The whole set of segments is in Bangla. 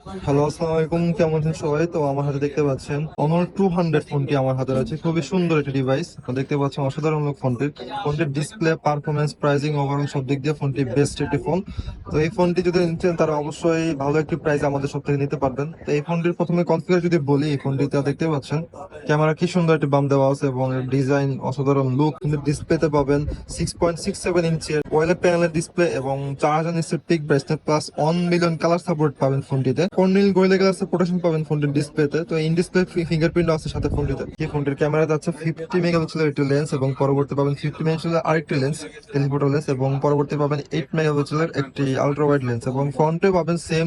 হ্যালো, আসসালামু আলাইকুম। কেমন আছেন সবাই? তো আমার হাতে দেখতে পাচ্ছেন Honor 200 ফোনটি আমার হাতে আছে। খুবই সুন্দর একটি ডিভাইস। আপনারা দেখতে পাচ্ছেন অসাধারণ লোক ফোনটির ডিসপ্লে, পারফরমেন্স, প্রাইসিং, ওভারঅল সব দিক দিয়ে ফোনটি বেস্ট একটি ফোন। তো এই ফোনটি যদি নিচ্ছেন তারা অবশ্যই ভালো একটি প্রাইস আমাদের সব থেকে নিতে পারবেন। তো এই ফোনটির প্রথমে কনফিগার যদি বলি, এই ফোনটিতে দেখতে পাচ্ছেন ক্যামেরা কি সুন্দর একটি বাম দেওয়া আছে এবং এর ডিজাইন অসাধারণ লুক। কিন্তু ডিসপ্লেতে পাবেন 6.67 ইঞ্চের ওয়েলেড প্যানেলের ডিসপ্লে এবং 4000 নিটসের peak brightness plus 1 million colour support পাবেন ফোনটিতে। কর্নিল গোরিলা গ্লাস প্রোটেকশন পাবেন ফোনটির ডিসপ্লেতে। তো ইন ডিসপ্লে ফিঙ্গারপ্রিন্ট আছে সাথে ফোনটিতে। এই ফোনটির ক্যামেরাতে আছে 50 মেগাপিক্সেলের একটি লেন্স এবং পরবর্তী পাবেন 50 মেগাপিক্সেলের আরেকটি লেন্স, টেলিফোটো লেন্স, এবং পরবর্তী পাবেন 8 মেগাপিক্সেলের একটি আলট্রা ওয়াইড লেন্স এবং ফ্রন্টে পাবেন সেম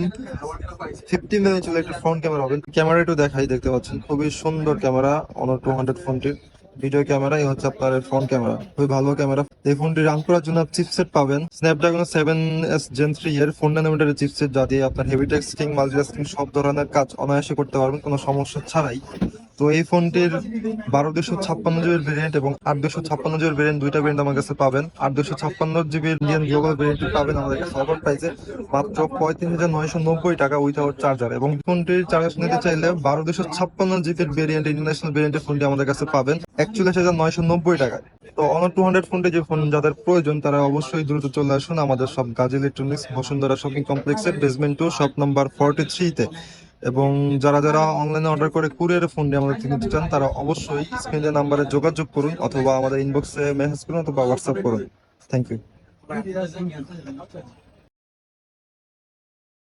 50 মেগাপিক্সেলের একটি ফ্রন্ট ক্যামেরা পাবেন। ক্যামেরা একটু দেখাই, দেখতে পাচ্ছেন খুবই সুন্দর ক্যামেরা Honor 200 ফোনটির। ভিডিও ক্যামেরা এই হচ্ছে আপনার ফ্রন্ট ক্যামেরা, খুবই ভালো ক্যামেরা। এই ফোনটি রান করার জন্য চিপসেট পাবেন স্ন্যাপড্রাগন 7s Gen 3 এর 4 ন্যানোমিটারের চিপসেট, যা দিয়ে আপনার হেভি টেক্সটিং, মাল্টিটাস্কিং সব ধরনের কাজ অনায়াসে করতে পারবেন কোনো সমস্যা ছাড়াই। তো এই ফোনটির 12 256 জিবির ভেরিয়েন্ট এবং 8 256 জিবির ভেরিয়েন্ট, দুইটা ভেরিয়েন্ট আমার কাছে পাবেন। 8 256 জিবির ইন্ডিয়ান গ্লোবাল ভেরিয়েন্ট পাবেন আমাদের কাছে অফার প্রাইসে মাত্র 35,990 টাকা উইথাউট চার্জার। এবং ফোনটির চার্জার নিতে চাইলে 12 256 জিবির ভেরিয়েন্ট ইন্টারন্যাশনাল ভেরিয়েন্টের ফোনটি আমাদের কাছে পাবেন 41,990 টাকায়। তো Honor 200 ফোনটি যে ফোন যাদের প্রয়োজন তারা অবশ্যই দ্রুত চলে আসুন আমাদের সব গাজী ইলেকট্রনিক্স বসুন্ধরা শপিং কমপ্লেক্সের বেসমেন্ট 2 শপ নাম্বার 43-তে। এবং যারা যারা অনলাইনে অর্ডার করে কুরিয়ারে ফোন দিয়ে আমাদের থেকে নিতে চান তারা অবশ্যই স্ক্রিনের নাম্বারে যোগাযোগ করুন অথবা আমাদের ইনবক্সে মেসেজ করুন অথবা হোয়াটসঅ্যাপ করুন। Thank you.